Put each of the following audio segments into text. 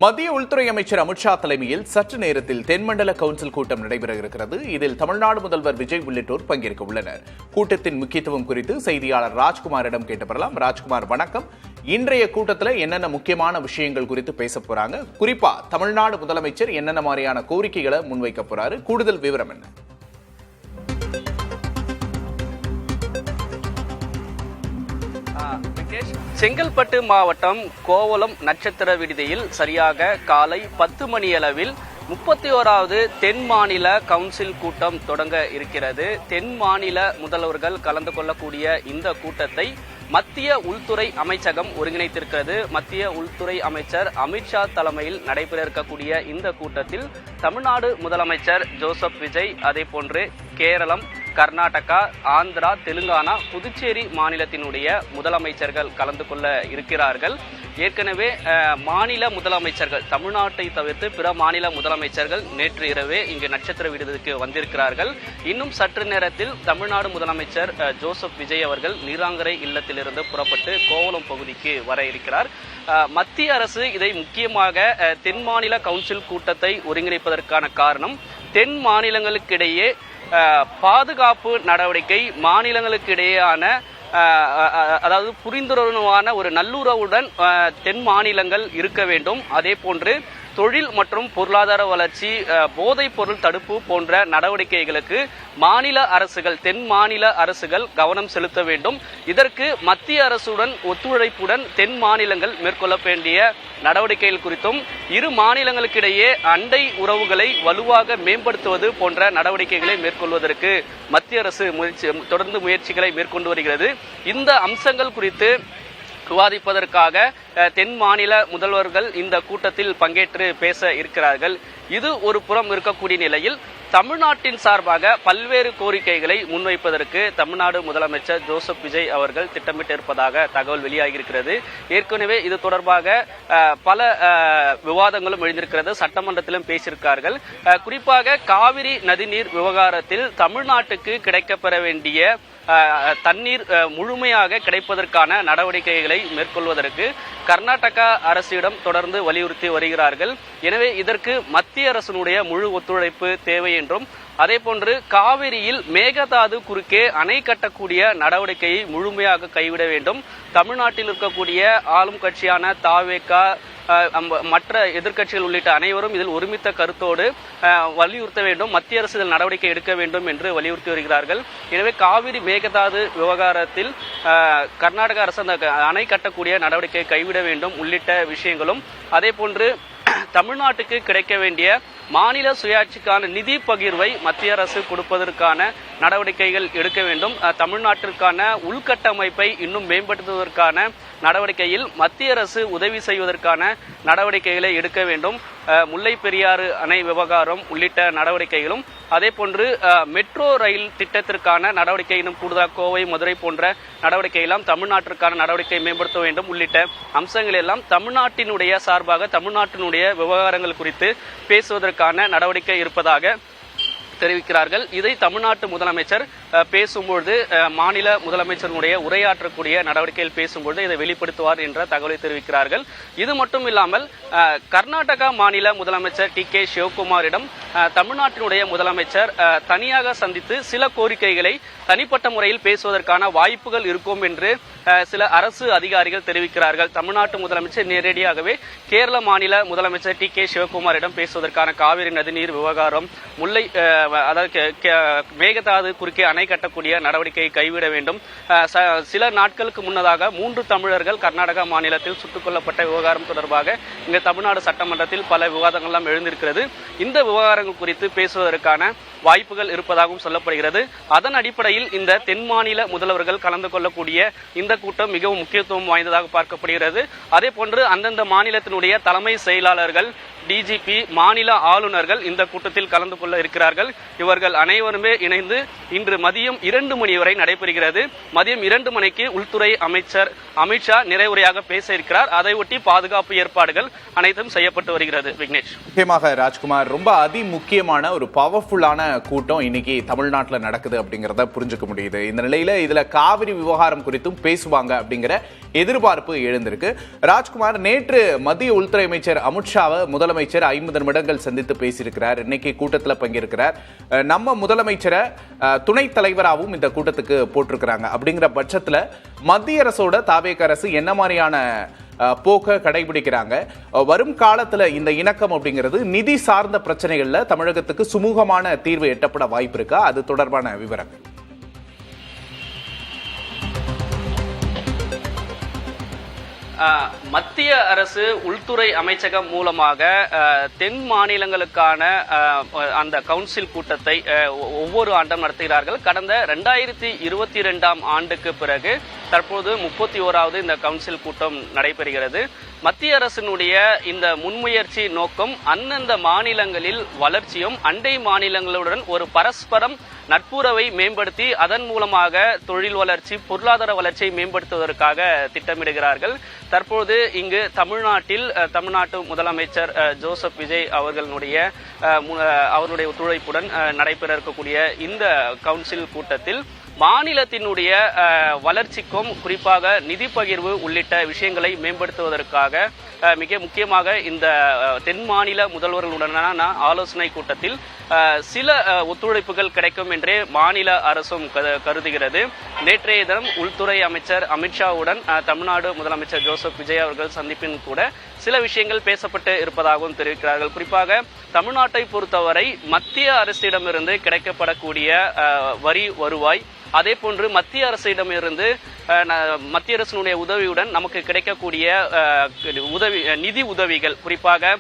மத்திய உள்துறை அமைச்சர் அமித்ஷா தலைமையில் சற்று நேரத்தில் தென்மண்டல கவுன்சில் கூட்டம் நடைபெற இருக்கிறது. இதில் தமிழ்நாடு முதல்வர் விஜய் உள்ளிட்டோர் பங்கேற்க உள்ளனர். கூட்டத்தின் முக்கியத்துவம் குறித்து செய்தியாளர் ராஜ்குமாரிடம் கேட்டு பெறலாம். ராஜ்குமார், வணக்கம். இன்றைய கூட்டத்தில் என்னென்ன முக்கியமான விஷயங்கள் குறித்து பேச போறாங்க? குறிப்பா தமிழ்நாடு முதலமைச்சர் என்னென்ன மாதிரியான கோரிக்கைகளை முன்வைக்க போறாரு? கூடுதல் விவரம் என்ன? செங்கல்பட்டு மாவட்டம் கோவளம் நட்சத்திர விடுதியில் சரியாக காலை 10 மணியளவில் 31வது தென் மாநில கவுன்சில் கூட்டம் தொடங்க இருக்கிறது. தென் மாநில முதல்வர்கள் கலந்து கொள்ளக்கூடிய இந்த கூட்டத்தை மத்திய உள்துறை அமைச்சகம் ஒருங்கிணைத்திருக்கிறது. மத்திய உள்துறை அமைச்சர் அமித்ஷா தலைமையில் நடைபெற இருக்கக்கூடிய இந்த கூட்டத்தில் தமிழ்நாடு முதலமைச்சர் ஜோசப் விஜய், அதே போன்று கேரளம், கர்நாடகா, ஆந்திரா, தெலுங்கானா, புதுச்சேரி மாநிலத்தினுடைய முதலமைச்சர்கள் கலந்து கொள்ள இருக்கிறார்கள். ஏற்கனவே மாநில முதலமைச்சர்கள், தமிழ்நாட்டை தவிர்த்து பிற மாநில முதலமைச்சர்கள் நேற்று இரவே இங்கு நட்சத்திர விடுதிக்கு வந்திருக்கிறார்கள். இன்னும் சற்று நேரத்தில் தமிழ்நாடு முதலமைச்சர் ஜோசப் விஜய் அவர்கள் நீராங்கரை இல்லத்திலிருந்து புறப்பட்டு கோவளம் பகுதிக்கு வர இருக்கிறார். மத்திய அரசு இதை முக்கியமாக தென் மாநில கவுன்சில் கூட்டத்தை ஒருங்கிணைப்பதற்கான காரணம், தென் மாநிலங்களுக்கிடையே பாதுகாப்பு நடவடிக்கை, மாநிலங்களுக்கு இடையேயான அதாவது புரிந்துணர்வான ஒரு நல்லுறவுடன் தென் மாநிலங்கள் இருக்க வேண்டும். அதே போன்று தொழில் மற்றும் பொருளாதார வளர்ச்சி, போதைப் பொருள் தடுப்பு போன்ற நடவடிக்கைகளுக்கு மாநில அரசுகள், தென் மாநில அரசுகள் கவனம் செலுத்த வேண்டும். இதற்கு மத்திய அரசுடன் ஒத்துழைப்புடன் தென் மாநிலங்கள் மேற்கொள்ள வேண்டிய நடவடிக்கைகள் குறித்தும், இரு மாநிலங்களுக்கிடையே அண்டை உறவுகளை வலுவாக மேம்படுத்துவது போன்ற நடவடிக்கைகளை மேற்கொள்வதற்கு மத்திய அரசு தொடர்ந்து முயற்சிகளை மேற்கொண்டு வருகிறது. இந்த அம்சங்கள் குறித்து விவாதிப்பதற்காக தென் மாநில முதல்வர்கள் இந்த கூட்டத்தில் பங்கேற்று பேச இருக்கிறார்கள். இது ஒரு புறம் இருக்கக்கூடிய நிலையில், தமிழ்நாட்டின் சார்பாக பல்வேறு கோரிக்கைகளை முன்வைப்பதற்கு தமிழ்நாடு முதலமைச்சர் ஜோசப் விஜய் அவர்கள் திட்டமிட்டிருப்பதாக தகவல் வெளியாகியிருக்கிறது. ஏற்கனவே இது தொடர்பாக பல விவாதங்களும் எழுந்திருக்கிறது. சட்டமன்றத்திலும் பேசியிருக்கார்கள். குறிப்பாக காவிரி நதிநீர் விவகாரத்தில் தமிழ்நாட்டுக்கு கிடைக்கப்பெற வேண்டிய தண்ணீர் முழுமையாக கிடைப்பதற்கான நடவடிக்கைகளை மேற்கொள்வதற்கு கர்நாடகா அரசிடம் தொடர்ந்து வலியுறுத்தி வருகிறார்கள். எனவே இதற்கு மத்திய அரசினுடைய முழு ஒத்துழைப்பு தேவை என்றும், அதே போன்று காவிரியில் மேகதாது குறுக்கே அணை கட்டக்கூடிய நடவடிக்கையை முழுமையாக கைவிட வேண்டும். தமிழ்நாட்டில் இருக்கக்கூடிய ஆளும் கட்சியான தாவேகா, மற்ற எதிர்க்கட்சிகள் உள்ளிட்ட அனைவரும் இதில் ஒருமித்த கருத்தோடு வலியுறுத்த வேண்டும், மத்திய அரசு இதில் நடவடிக்கை எடுக்க வேண்டும் என்று வலியுறுத்தி வருகிறார்கள். எனவே காவிரி மேகதாது விவகாரத்தில் கர்நாடக அரசு அந்த அணை கட்டக்கூடிய நடவடிக்கையை கைவிட வேண்டும் உள்ளிட்ட விஷயங்களும், அதே போன்று தமிழ்நாட்டுக்கு கிடைக்க வேண்டிய மாநில சுயாட்சிக்கான நிதி பகிர்வை மத்திய அரசு கொடுப்பதற்கான நடவடிக்கைகள் எடுக்க வேண்டும். தமிழ்நாட்டிற்கான உள்கட்டமைப்பை இன்னும் மேம்படுத்துவதற்கான நடவடிக்கையில் மத்திய அரசு உதவி செய்வதற்கான நடவடிக்கைகளை எடுக்க வேண்டும். முல்லை பெரியாறு அணை விவகாரம் உள்ளிட்ட நடவடிக்கைகளும், அதே போன்று மெட்ரோ ரயில் திட்டத்திற்கான நடவடிக்கையிலும் கூடுதலாக கோவை, மதுரை போன்ற நடவடிக்கையெல்லாம் தமிழ்நாட்டிற்கான நடவடிக்கை மேம்படுத்த வேண்டும் உள்ளிட்ட அம்சங்கள் எல்லாம் தமிழ்நாட்டினுடைய சார்பாக தமிழ்நாட்டினுடைய விவகாரங்கள் குறித்து பேசுவதற்கான நடவடிக்கை இருப்பதாக தெரிவிக்கிறார்கள். இதை தமிழ்நாட்டு முதலமைச்சர் பேசும்பொழுது, மாநில முதலமைச்சருடைய உரையாற்றக்கூடிய நடவடிக்கையில் பேசும்பொழுது இதை வெளிப்படுத்துவார் என்ற தகவலை தெரிவிக்கிறார்கள். இது மட்டும் இல்லாமல் கர்நாடகா மாநில முதலமைச்சர் டி.கே. சிவகுமாரிடம் தமிழ்நாட்டினுடைய முதலமைச்சர் தனியாக சந்தித்து சில கோரிக்கைகளை தனிப்பட்ட முறையில் பேசுவதற்கான வாய்ப்புகள் இருக்கும் என்று சில அரசு அதிகாரிகள் தெரிவிக்கிறார்கள். தமிழ்நாட்டு முதலமைச்சர் நேரடியாகவே கேரள மாநில முதலமைச்சர் டி.கே. சிவகுமாரிடம் பேசுவதற்கான காவிரி நதிநீர் விவகாரம், முல்லை அதாவது மேகதாது குறுக்கே அணை கட்டக்கூடிய நடவடிக்கையை கைவிட வேண்டும். சில நாட்களுக்கு முன்னதாக 3 தமிழர்கள் கர்நாடகா மாநிலத்தில் சுட்டுக் கொல்லப்பட்ட விவகாரம் தொடர்பாக இங்கு தமிழ்நாடு சட்டமன்றத்தில் பல விவாதங்கள் எல்லாம் எழுந்திருக்கிறது. இந்த விவகாரங்கள் குறித்து பேசுவதற்கான வாய்ப்புகள் இருப்பதாகவும் சொல்லப்படுகிறது. அதன் அடிப்படையில் இந்த தென் மாநில முதல்வர்கள் கலந்து கொள்ளக்கூடிய இந்த கூட்டம் மிகவும் முக்கியத்துவம் வாய்ந்ததாக பார்க்கப்படுகிறது. அதே போன்று அந்தந்த மாநிலத்தினுடைய தலைமை செயலாளர்கள், டிஜிபி, மாநில ஆளுநர்கள் இந்த கூட்டத்தில் கலந்து கொள்ள இருக்கிறார்கள். இவர்கள் அனைவருமே இணைந்து இன்று மதியம் 2 மணி வரை நடைபெறுகிறது. மதியம் 2 மணிக்கு உள்துறை அமைச்சர் அமித்ஷா நிறைவுரையாக பேச இருக்கிறார். அதையொட்டி பாதுகாப்பு ஏற்பாடுகள் அனைத்தும் செய்யப்பட்டு வருகிறது. விக்னேஷ். முக்கியமாக ராஜ்குமார், ரொம்ப முக்கியமான ஒரு பவர்ஃபுல்லான கூட்டம் இன்னைக்கு தமிழ்நாட்டில் நடக்குது அப்படிங்கிறத புரிஞ்சுக்க முடியுது. இந்த நிலையில இதுல காவிரி விவகாரம் குறித்தும் பேசுவாங்க அப்படிங்கிற எதிர்பார்ப்பு எழுந்திருக்கு. ராஜ்குமார், நேற்று மத்திய உள்துறை அமைச்சர் அமித்ஷாவை முதலமைச்சர் 50 நிமிடங்கள் சந்தித்து பேசியிருக்கிறார். இன்னைக்கு கூட்டத்தில் பங்கேற்கிறார். நம்ம முதலமைச்சரை துணைத் தலைவராகவும் இந்த கூட்டத்துக்கு போட்டிருக்கிறாங்க. அப்படிங்கிற பட்சத்தில் மத்திய அரசோட தாவேக அரசு என்ன மாதிரியான போக்க கடைபிடிக்கிறாங்க? வரும் காலத்துல இந்த இணக்கம் அப்படிங்கிறது நிதி சார்ந்த பிரச்சனைகள்ல தமிழகத்துக்கு சுமூகமான தீர்வு எட்டப்பட வாய்ப்பு இருக்கா? அது தொடர்பான விவரங்கள். மத்திய அரசு உள்துறை அமைச்சகம் மூலமாக தென் மாநிலங்களுக்கான அந்த கவுன்சில் கூட்டத்தை ஒவ்வொரு ஆண்டும் நடத்துகிறார்கள். கடந்த 2022ஆம் ஆண்டுக்கு பிறகு தற்போது 31வது இந்த கவுன்சில் கூட்டம் நடைபெறுகிறது. மத்திய அரசினுடைய இந்த முன்முயற்சி நோக்கம் அந்தந்த மாநிலங்களில் வளர்ச்சியும் அண்டை மாநிலங்களுடன் ஒரு பரஸ்பரம் நட்புறவை மேம்படுத்தி அதன் மூலமாக தொழில் வளர்ச்சி, பொருளாதார வளர்ச்சியை மேம்படுத்துவதற்காக திட்டமிடுகிறார்கள். தற்போது இங்கு தமிழ்நாட்டு முதலமைச்சர் ஜோசப் விஜய் அவர்களுடைய ஒத்துழைப்புடன் நடைபெற இருக்கக்கூடிய இந்த கவுன்சில் கூட்டத்தில் மாநிலத்தினுடைய வளர்ச்சிக்கும் குறிப்பாக நிதி பகிர்வு உள்ளிட்ட விஷயங்களை மேம்படுத்துவதற்காக மிக முக்கியமாக இந்த தென் மாநில முதல்வர்களுடனான ஆலோசனை கூட்டத்தில் சில ஒத்துழைப்புகள் கிடைக்கும் என்றே மாநில அரசும் கருதுகிறது. நேற்றைய தினம் உள்துறை அமைச்சர் அமித்ஷாவுடன் தமிழ்நாடு முதலமைச்சர் ஜோசப் விஜய் அவர்கள் சந்திப்பின் கூட சில விஷயங்கள் பேசப்பட்டு இருப்பதாகவும் தெரிவிக்கிறார்கள். குறிப்பாக தமிழ்நாட்டை பொறுத்தவரை மத்திய அரசிடமிருந்து கிடைக்கப்படக்கூடிய வரி வருவாய், அதே போன்று மத்திய அரசிடமிருந்து மத்திய அரசினுடைய உதவியுடன் நமக்கு கிடைக்கக்கூடிய நிதி உதவிகள், குறிப்பாக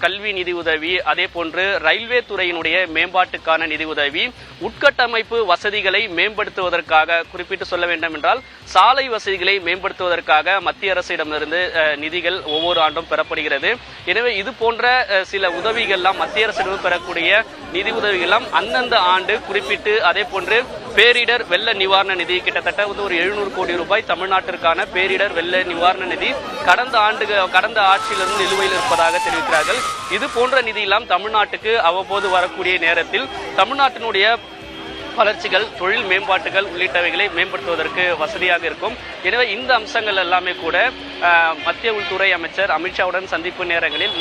கல்வி நிதி உதவி, அதே போன்று ரயில்வே துறையினுடைய மேம்பாட்டுக்கான நிதி உதவி, உட்கட்டமைப்பு வசதிகளை மேம்படுத்துவதற்காக குறிப்பிட்டு சொல்ல வேண்டும் என்றால் சாலை வசதிகளை மேம்படுத்துவதற்காக மத்திய அரசிடமிருந்து நிதிகள் ஒவ்வொரு ஆண்டும் பெறப்படுகிறது. எனவே இது போன்ற சில உதவிகள்லாம் மத்திய அரசிடம் பெறக்கூடிய நிதி உதவிகள்லாம் அந்தந்த ஆண்டு குறிப்பிட்டு, அதே போன்று பேரிடர் வெள்ள நிவாரண நிதி கிட்டத்தட்ட ஒரு 700 கோடி ரூபாய் தமிழ்நாட்டிற்கான பேரிடர் வெள்ள நிவாரண நிதி கடந்த ஆட்சியிலிருந்து நிலுவையில் இருப்பதாக தெரிவிக்கிறார்கள். இது போன்ற நிதியெல்லாம் தமிழ்நாட்டுக்கு அவ்வப்போது வரக்கூடிய நேரத்தில் தமிழ்நாட்டினுடைய வளர்ச்சிகள், தொழில் மேம்பாட்டுகள் உள்ளிட்டவைகளை மேம்படுத்துவதற்கு வசதியாக இருக்கும். எனவே இந்த அம்சங்கள் எல்லாமே கூட மத்திய உள்துறை அமைச்சர் அமித்ஷாவுடன் சந்திப்பு நேரங்களில்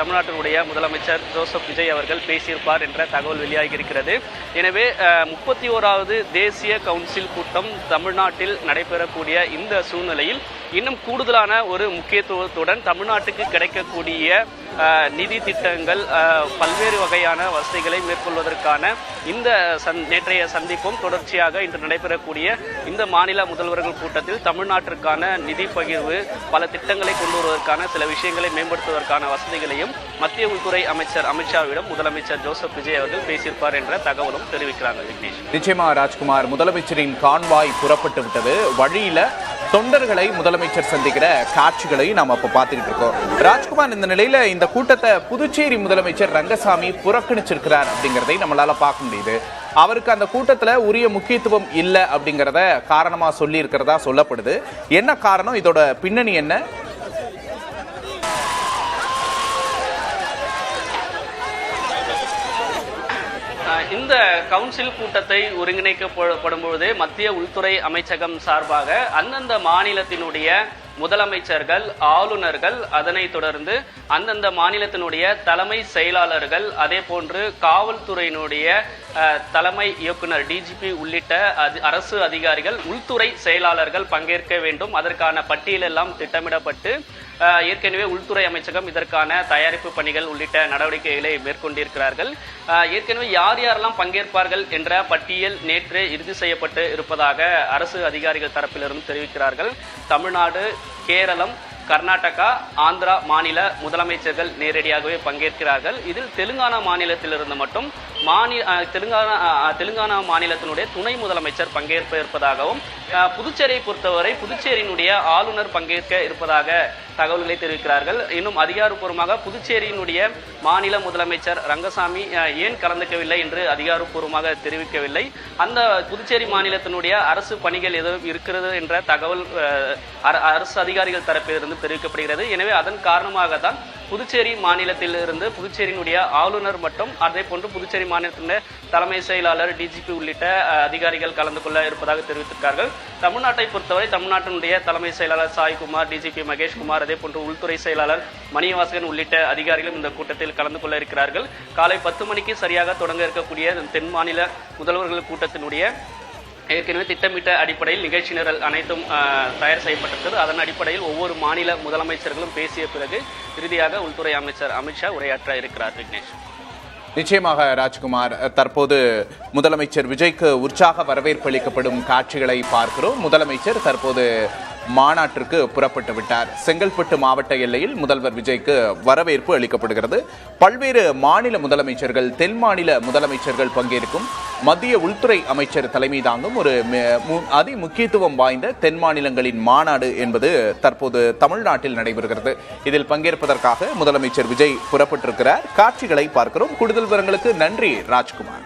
தமிழ்நாட்டினுடைய முதலமைச்சர் ஜோசப் விஜய் அவர்கள் பேசியிருப்பார் என்ற தகவல் வெளியாகி இருக்கிறது. எனவே 31வது தேசிய கவுன்சில் கூட்டம் தமிழ்நாட்டில் நடைபெறக்கூடிய இந்த சூழ்நிலையில் இன்னும் கூடுதலான ஒரு முக்கியத்துவத்துடன் தமிழ்நாட்டுக்கு கிடைக்கக்கூடிய நிதி திட்டங்கள், பல்வேறு வகையான வசதிகளை மேற்கொள்வதற்கான இந்த நேற்றைய சந்திப்பும் தொடர்ச்சியாக இன்று நடைபெறக்கூடிய இந்த மாநில முதல்வர்கள் கூட்டத்தில் தமிழ்நாட்டிற்கான நிதி பகிர்வு, பல திட்டங்களை கொண்டு வருவதற்கான சில விஷயங்களை மேம்படுத்துவதற்கான வசதிகளையும் மத்திய உள்துறை அமைச்சர் அமித்ஷாவிடம் முதலமைச்சர் ஜோசப் விஜய் அவர்கள் பேசியிருப்பார் என்ற தகவலும் தெரிவிக்கிறாங்க. விக்னேஷ். நிச்சயமா ராஜ்குமார், முதலமைச்சரின் கான்வாய் புறப்பட்டு விட்டது. வழியில தொண்டர்களை முதலமைச்சர் சந்திக்கிற காட்சிகளை நாம் அப்ப பார்த்துக்கிட்டு இருக்கோம். ராஜ்குமார், இந்த நிலையில இந்த கூட்டத்தை புதுச்சேரி முதலமைச்சர் ரங்கசாமி புறக்கணிச்சிருக்கிறார் அப்படிங்கிறதை நம்மளால பார்க்க முடியுது. அவருக்கு அந்த கூட்டத்துல உரிய முக்கியத்துவம் இல்லை அப்படிங்கிறத காரணமா சொல்லி இருக்கிறதா சொல்லப்படுது. என்ன காரணம்? இதோட பின்னணி என்ன? இந்த கவுன்சில் கூட்டத்தை ஒருங்கிணைக்கப்படும் பொழுது மத்திய உள்துறை அமைச்சகம் சார்பாக அந்தந்த மாநிலத்தினுடைய முதலமைச்சர்கள், ஆளுநர்கள், அதனைத் தொடர்ந்து அந்தந்த மாநிலத்தினுடைய தலைமை செயலாளர்கள், அதே போன்று காவல்துறையினுடைய தலைமை இயக்குனர் டிஜிபி உள்ளிட்ட அரசு அதிகாரிகள், உள்துறை செயலாளர்கள் பங்கேற்க வேண்டும். அதற்கான பட்டியல் எல்லாம் திட்டமிடப்பட்டு ஏற்கனவே உள்துறை அமைச்சகம் இதற்கான தயாரிப்பு பணிகள் உள்ளிட்ட நடவடிக்கைகளை மேற்கொண்டிருக்கிறார்கள். ஏற்கனவே யார் யாரெல்லாம் பங்கேற்பார்கள் என்ற பட்டியல் நேற்று இறுதி செய்யப்பட்டு இருப்பதாக அரசு அதிகாரிகள் தரப்பிலிருந்து தெரிவிக்கிறார்கள். தமிழ்நாடு, கேரளம், கர்நாடகா, ஆந்திரா மாநில முதலமைச்சர்கள் நேரடியாகவே பங்கேற்கிறார்கள். இதில் தெலுங்கானா மாநிலத்திலிருந்து மட்டும் தெலுங்கானா மாநிலத்தினுடைய துணை முதலமைச்சர் பங்கேற்ப இருப்பதாகவும், புதுச்சேரியை பொறுத்தவரை புதுச்சேரியினுடைய ஆளுநர் பங்கேற்க இருப்பதாக தகவல்களை தெரிவிக்கிறார்கள். இன்னும் அதிகாரப்பூர்வமாக புதுச்சேரியினுடைய மாநில முதலமைச்சர் ரங்கசாமி ஏன் கலந்துக்கவில்லை என்று அதிகாரப்பூர்வமாக தெரிவிக்கவில்லை. அந்த புதுச்சேரி மாநிலத்தினுடைய அரசு பணிகள் எதுவும் இருக்கிறது என்ற தகவல் அரசு அதிகாரிகள் தரப்பிலிருந்து தெரிவிக்கப்படுகிறது. எனவே அதன் காரணமாக தான் புதுச்சேரி மாநிலத்திலிருந்து புதுச்சேரியினுடைய ஆளுநர் மற்றும் அதே போன்று புதுச்சேரி மாநிலத்தினுடைய தலைமை செயலாளர், டிஜிபி உள்ளிட்ட அதிகாரிகள் கலந்து கொள்ள இருப்பதாக தெரிவித்திருக்கார்கள். தமிழ்நாட்டை பொறுத்தவரை தமிழ்நாட்டினுடைய தலைமை செயலாளர் சாய்குமார், டிஜிபி மகேஷ்குமார், அதே போன்று உள்துறை செயலாளர் மணிவாசகன் உள்ளிட்ட அதிகாரிகளும் இந்த கூட்டத்தில் கலந்து கொள்ள இருக்கிறார்கள். காலை 10 மணிக்கு சரியாக தொடங்க இருக்கக்கூடிய தென் மாநில முதல்வர்கள் கூட்டத்தினுடைய ஏற்கனவே திட்டமிட்ட அடிப்படையில் நிகழ்ச்சி நிரல் அனைத்தும் தயார் செய்யப்பட்டிருக்கிறது. அதன் அடிப்படையில் ஒவ்வொரு மாநில முதலமைச்சர்களும் பேசிய பிறகு இறுதியாக உள்துறை அமைச்சர் அமித்ஷா உரையாற்ற இருக்கிறார். விக்னேஷ். நிச்சயமாக ராஜ்குமார், தற்போது முதலமைச்சர் விஜய்க்கு உற்சாக வரவேற்பு அளிக்கப்படும் காட்சிகளை பார்க்கிறோம். முதலமைச்சர் தற்போது மாநாட்டிற்கு புறப்பட்டு விட்டார். செங்கல்பட்டு மாவட்ட எல்லையில் முதல்வர் விஜய்க்கு வரவேற்பு அளிக்கப்படுகிறது. பல்வேறு மாநில முதலமைச்சர்கள், தென் மாநில முதலமைச்சர்கள் பங்கேற்கும் மத்திய உள்துறை அமைச்சர் தலைமை தாங்கும் ஒரு அதி முக்கியத்துவம் வாய்ந்த தென் மாநிலங்களின் மாநாடு என்பது தற்போது தமிழ்நாட்டில் நடைபெறுகிறது. இதில் பங்கேற்பதற்காக முதலமைச்சர் விஜய் புறப்பட்டிருக்கிறார். காட்சிகளை பார்க்கிறோம். கூடுதல் விவரங்களுக்கு நன்றி ராஜ்குமார்.